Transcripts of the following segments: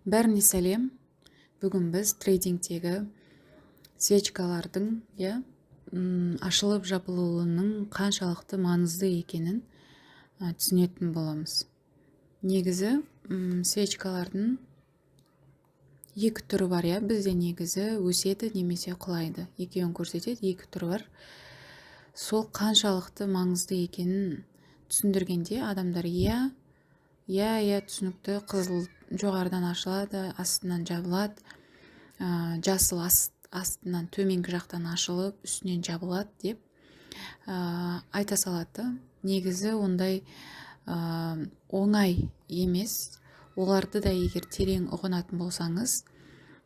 Бәріне сәлем. Бүгін біз трейдингтегі свечкалардың ашылып жабылуының қаншалықты маңызды екенін түсінетін боламыз. Негізі свечкалардың екі түрі бар, бізде негізі өседі немесе құлайды. Екеуін көрсетеді, екі түрі бар. Сол қаншалықты маңызды екенін түсіндіргенде адамдар түсінікті, қызыл жоғарыдан ашылады, астынан жабылады, жасыл астынан төменгі жақтан ашылып, үстінен жабылады деп айта салады. Негізі ондай оңай емес. Оларды да егер терең ұғынатын болсаңыз,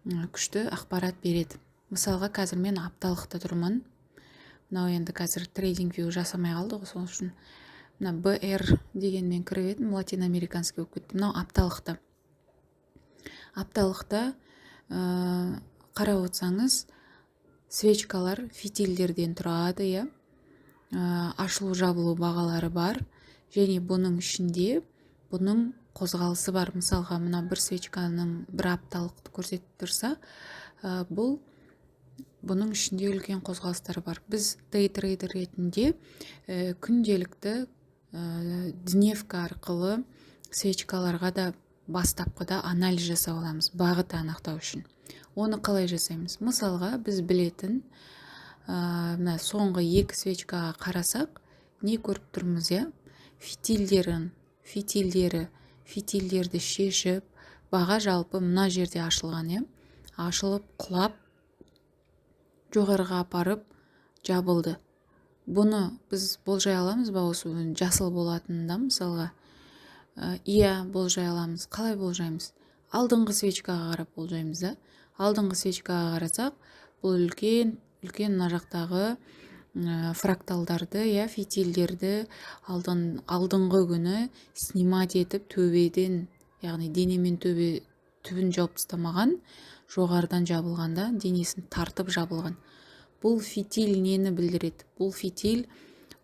күшті ақпарат береді. Мысалға, қазір мен апталықта тұрмын. Мынау енді қазір трейдинг вью жасамай қалды ғой, сол үшін мына BR дегенмен кіріп едім, латиноамериканский болып кетті. Мынау апталықта. Апталықта қарап отырсаңыз, свечкалар фитильдерден тұрады, ашылу жабылу бағалары бар, және бұның ішінде бұның қозғалысы бар. Мысалға, мына бір свечканың бір апталықты көрсетіп тұрса, бұның ішінде үлкен қозғалыстар бар. Біз дейтрейдер ретінде күнделікті дневка арқылы свечкаларға да бастапқыда анализ жасап аламыз, бағыт анықтау үшін. Оны қалай жасаймыз? Мысалға, біз білетін мына соңғы екі свечкаға қарасақ, не көріп тұрмыз? Фитильдерді шешіп, баға жалпы мына жерде ашылған, ашылып, құлап, жоғарыға апарып жабылды. Бұны біз болжай аламыз ба, осы жасыл болатынында мысалға? Болжай аламыз. Қалай болжаймыз? Алдыңғы свечкаға қарап болжаймыз. Алдыңғы свечкаға қарасақ, бұл үлкен мына жақтағы фракталдарды, фитильдерді алдыңғы күні снимать етіп төбеден, яғни денемен түбін жауып тастамаған, жоғарыдан жабылғанда денесін тартып жабылған. Бұл фитиль нені білдіреді? Бұл фитиль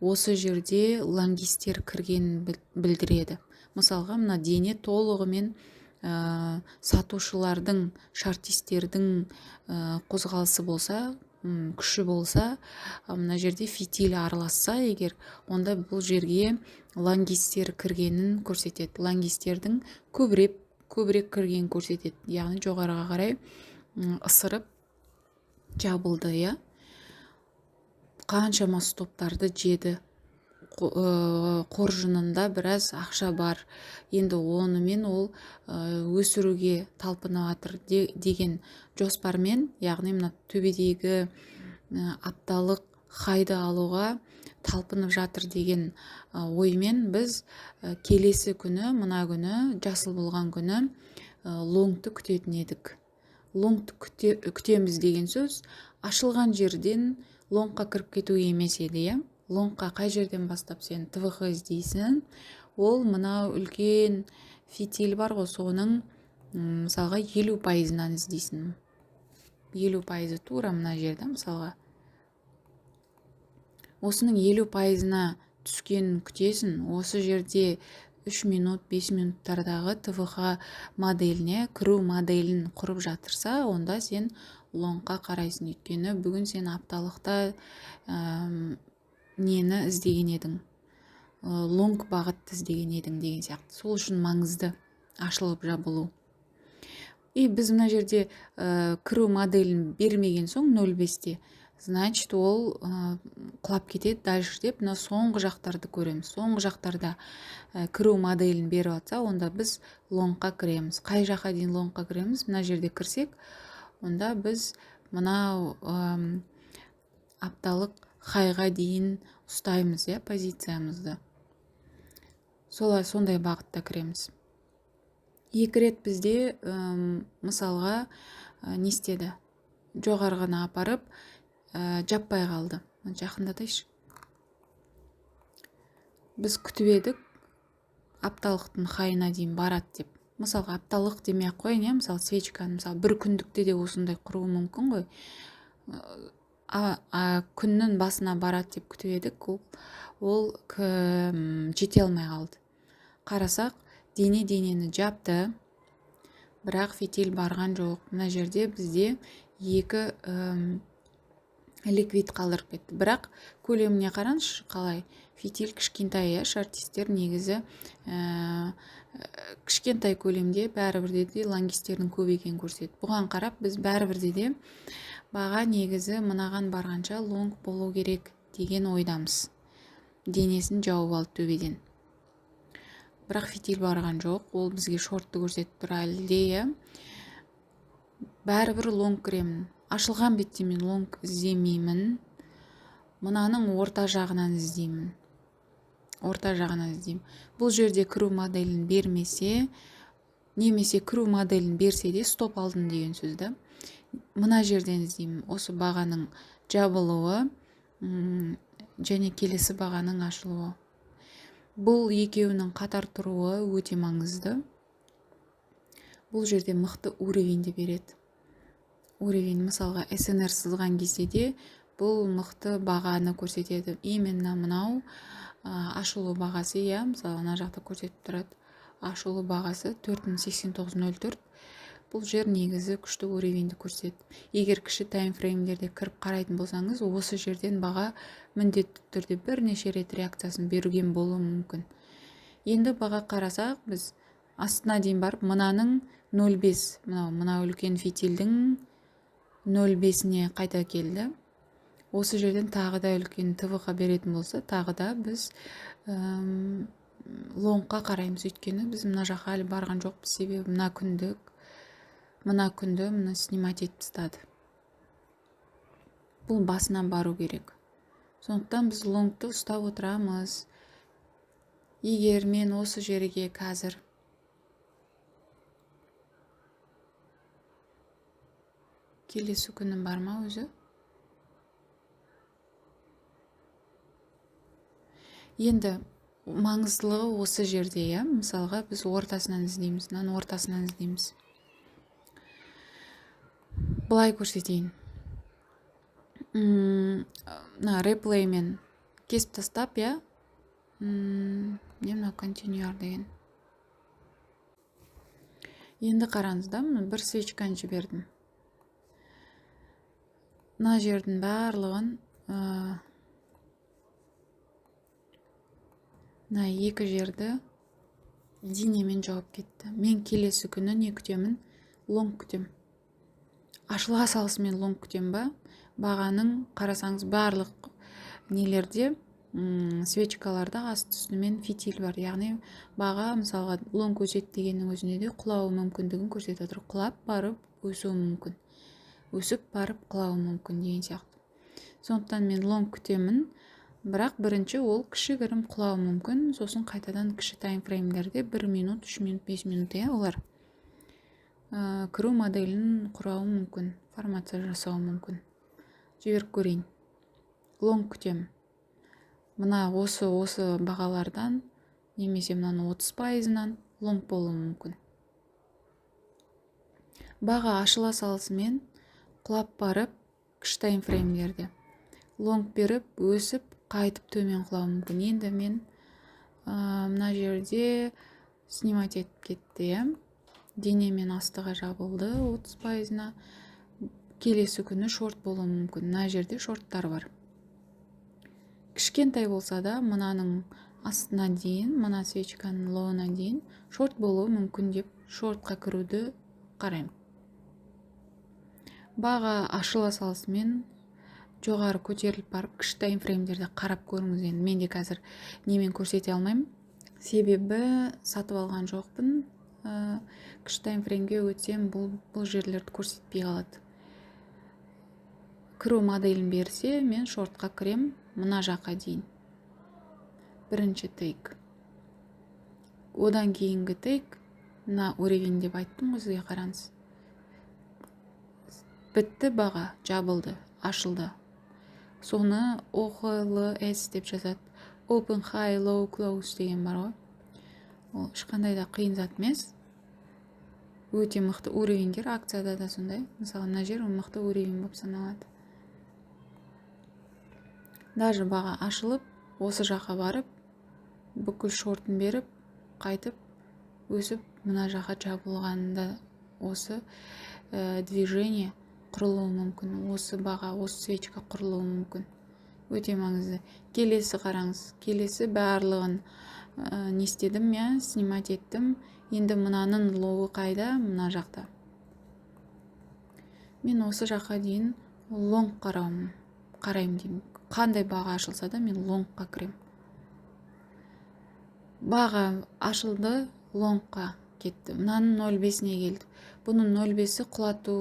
осы жерде лонгистер кіргенін білдіреді. Мысалға, мына дене толығымен сатушылардың, шартистердің қозғалысы болса, күші болса, мына жерде фитиль араласса егер, онда бұл жерге лонгистер кіргенін көрсетеді. Лонгистердің көбірек кіргенін көрсетеді. Яғни жоғарыға қарай ысырып жабылды, қаншама стоптарды жеді. Қоржынында біраз ақша бар. Енді онымен ол өсіруге талпынып жатыр деген жоспармен, яғни мына төбедегі апталық хайды алуға талпынып жатыр деген оймен біз келесі күні, мына күні, жасыл болған күні лонгты күтетін едік. Лонгты күтеміз деген сөз, ашылған жерден лонгқа кіріп кету емес еді, Лонгқа қай жерден бастап сен ТВХ іздейсің? Ол мына үлкен фитиль бар ғой, соның мысалға 50%-нан іздейсің. 50% тура мына жерде мысалға. Осының 50%-на түскенін күтесің. Осы жерде 3 минут, 5 минуттардағы ТВХ моделіне, кіру моделін құрып жатырса, онда сен лонгқа қарайсың. Өйткені бүгін сен апталықта нені іздеген едің? Лонг бағытты іздеген едің деген сияқты. Сол үшін маңызды ашылып жабылу. Біз мына жерде кіру моделін бермеген соң 0,5-те, значит, ол құлап кетеді дальше деп, мына соңғы жақтарды көреміз. Соңғы жақтарда кіру моделін беріп атса, онда біз лонгқа кіреміз. Қай жаққа дейін лонгқа кіреміз? Мына жерде кірсек, онда біз мына апталық хайға дейін ұстаймыз, позициямызды. Сондай бағытта кіреміз. Екі рет бізде мысалға не істеді? Жоғарғына апарып жаппай қалды. Жақындатайшы. Біз күтіп едік, апталықтың хайына дейін барады деп. Мысалға, апталық демей қойын, мысалы свечканы, мысалы бір күндікте де осындай құруы мүмкін ғой. Күннің басына барады деп күтіп едік, ол жете алмай қалды. Қарасақ, денені жапты, бірақ фитиль барған жоқ. Мына жерде бізде екі ликвид қалдырып кетті. Бірақ көлеміне қараңызшы қалай. Фитиль кішкентай, шартистер негізі кішкентай көлемде бәрібірде де лангистердің көп екенін көрсетеді. Бұған қарап біз бәрібірде де баға негізі мынаған барғанша лонг болу керек деген ойдамыз. Денесін жауып алды төбеден. Бірақ фитиль барған жоқ, ол бізге шортты көрсетіп тұр әлі де. Бәрібір лонг кіремін. Ашылған бетте мен лонг іздемеймін. Мынаның орта жағынан іздеймін. Бұл жерде кіру моделін бермесе, немесе кіру моделін берсе де стоп алдым деген сөзді. Мына жерден іздеймін. Осы бағаның жабылуы және келесі бағаның ашылуы. Бұл екеуінің қатар тұруы өте маңызды. Бұл жерде мықты уровеньді береді. Уровень, мысалға СНР сызған кезде де бұл мықты бағаны көрсетеді. Именно мынау ашылу бағасы, мысалы ана жақта көрсетіп тұрады. Ашылу бағасы 4089.04. Бұл жер негізі күшті уровеньді көрсетеді. Егер кіші таймфреймдерде кіріп қарайтын болсаңыз, осы жерден баға міндетті түрде бірнеше рет реакциясын берген болуы мүмкін. Енді баға қарасақ, біз астына дейін барып, мынаның 0.5, мына үлкен фитильдің 0.5-не қайта келді. Осы жерден тағы да үлкен ТВ-ға беретін болса, тағы да біз лонгқа қараймыз. Өйткені біз мына жаққа әлі барған жоқпыз, себебі мына күнді снимать етіп тастады. Бұл басынан бару керек. Сондықтан біз лонгты ұстап отырамыз. Егер мен осы жерге қазір келесі күнім бар ма өзі? Енді маңыздылығы осы жерде, мысалға біз ортасынан іздейміз, Бұлай көрсетейін. Мына реплеймен кесіп тастап, мына континуар деген. Енді қараңыз да, бір свечканы жібердім. Мына жердің барлығын мына екі жерді денемен жауып кетті. Мен келесі күні не күтемін? Лонг күтем. Ашыла салысымен лонг күтем ба? Бағаның қарасаңыз барлық нелерде, свечкаларда асты үстімен фитиль бар. Яғни баға мысалға лонг өсет дегеннің өзінде де құлауы мүмкіндігін көрсетіп отыр. Құлап барып өсуі мүмкін. Өсіп барып құлауы мүмкін деген сияқты. Сондықтан мен лонг күтемін. Бірақ бірінші ол кішігірім құлауы мүмкін. Сосын қайтадан кіші таймфреймдерде 1 минут, 3 минут, 5 минут олар кіру моделін құрауы мүмкін, формация жасауы мүмкін. Жіберіп көрейін. Лонг күтем. Мына осы бағалардан, немесе мынаны 30%-нан лонг болуы мүмкін. Баға ашыла салысымен құлап барып кіші таймфреймдерде лонг беріп, өсіп, қайтып төмен құлауы мүмкін. Енді мен мына жерде снимать етіп кетті, денемен астыға жабылды 30%-на. Келесі күні шорт болуы мүмкін. Мына жерде шорттар бар. Кішкентай болса да, мынаның астына дейін, мына свечканың лоуына дейін шорт болуы мүмкін деп шортқа кіруді қараймын. Баға ашыла салысымен жоғары көтеріліп барып, кіші таймфреймдерде қарап көріңіз. Енді мен де қазір немен көрсете алмаймын. Себебі сатып алған жоқпын. Кіші таймфреймге өтсем, бұл жерлерді көрсетпей қалады. Кіру моделін берсе, мен шортқа кірем мына жаққа дейін. Бірінші тейк. Одан кейінгі тейк, мына уровень деп айттым өзге қараңыз. Бітті баға, жабылды, ашылды. Соны OHLS деп жазады. Open, High, Low, Close деген бар ғой. Ол ешқандай да қиын зат емес. Өте мықты уровеньдер, акцияда да сондай. Мысалы, мына жер мықты уровень болып саналады. Даже баға ашылып, осы жаққа барып, бүкіл шортын беріп, қайтып, өсіп, мына жаққа жабылғанында осы движение құрылуы мүмкін, осы баға, осы свечка құрылуы мүмкін. Өте маңызды. Келесі қараңыз, келесі барлығын не істедім, снимать еттім. Енді мынаның лоуы қайда? Мына жақта. Мен осы жаққа дейін лонг қараймын деймін. Қандай баға ашылса да мен лонгқа кірем. Баға ашылды, лонгқа кетті. Мынаның 0,5-не келді. Бұның 0,5-і құлату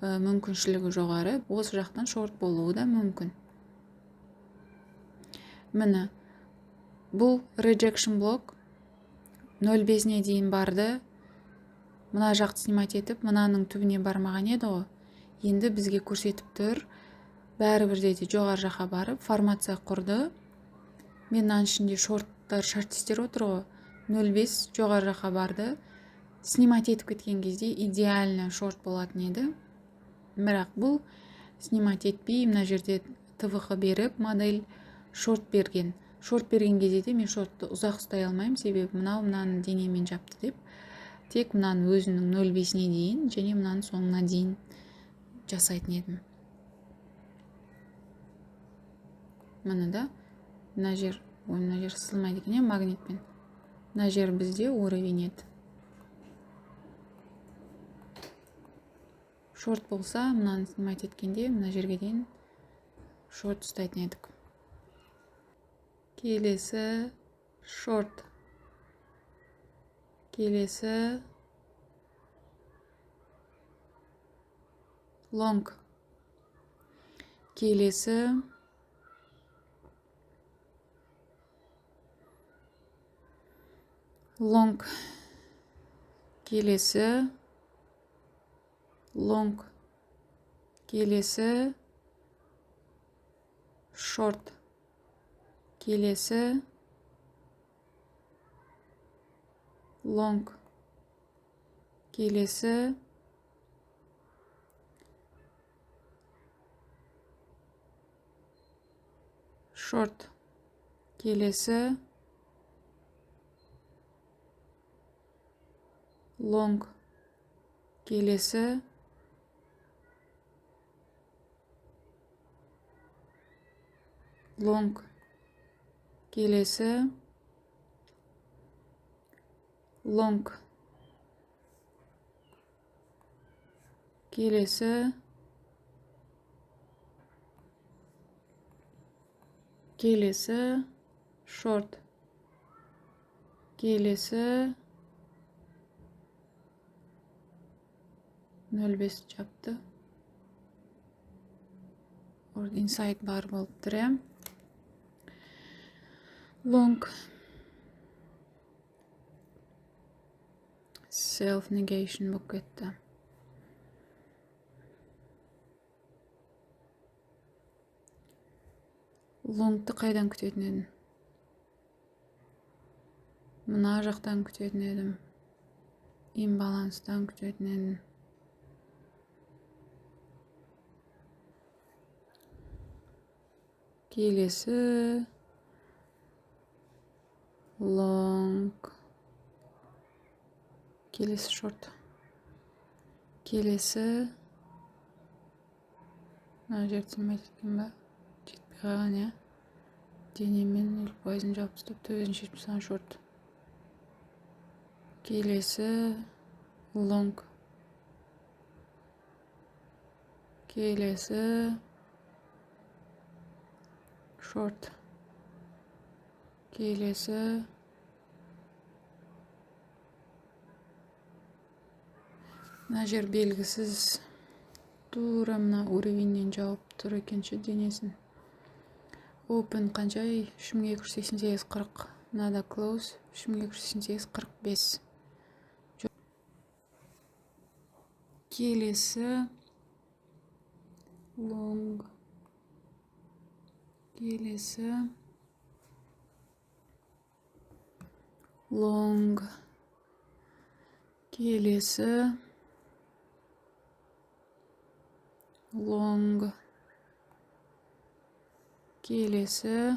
мүмкіншілігі жоғары. Осы жақтан шорт болуы да мүмкін. Міне, бұл rejection блок 0,5-не дейін барды. Мына жақты снимать етіп, мынаның түбіне бармаған еді ғой. Енді бізге көрсетіп тұр. Бәрібірде де жоғары жаққа барып, формация құрды. Мен мынаның ішінде шорттар, шарттестер отыр ғой. 0,5 жоғары жаққа барды. Снимать етіп кеткен кезде идеально шорт болатын еді. Бірақ бұл снимать етпей, мына жерде ТВХ беріп, модель шорт берген. Шорт берген кезде де мен шортты ұзақ ұстай алмаймын, себебі мынаның денемен жапты деп. Тек мынаның өзінің 0,5-не дейін және мынаның соңына дейін жасайтын едім. Мына да, мына жер сызылмайды екен, магнитпен. Мына жер бізде уровень еді. Шорт болса, мынаны снимать еткенде, мына жерге дейін шорт ұстайтын едік. Келесі шорт. Келесі лонг. Келесі лонг. Келесі лонг. Келесі шорт. Келесі лонг. Келесі шорт. Келесі лонг. Келесі лонг. Келесі лонг. Келесі шорт. Келесі 0,5 жапты. Inside бар болып тұр. Long. Self negation болып кетті. Longты қайдан күтетін едім? Мына жақтан күтетін едім. Имбаланстан күтетін едім. Келесі long. Келесі шорт. Келесі мына жерді снимать еткен ба? Жетпей қалған, денемен 0,5-ін жауып тастап, 970 шорт. Келесі long. Келесі шорт. Келесі мына жер белгісіз, тура мына уровеньнен жауып тұр екенші денесін. Open қанша? 3288.40. Мынада close 3288.45. Келесі long. Келесі long. Келесі long. Келесі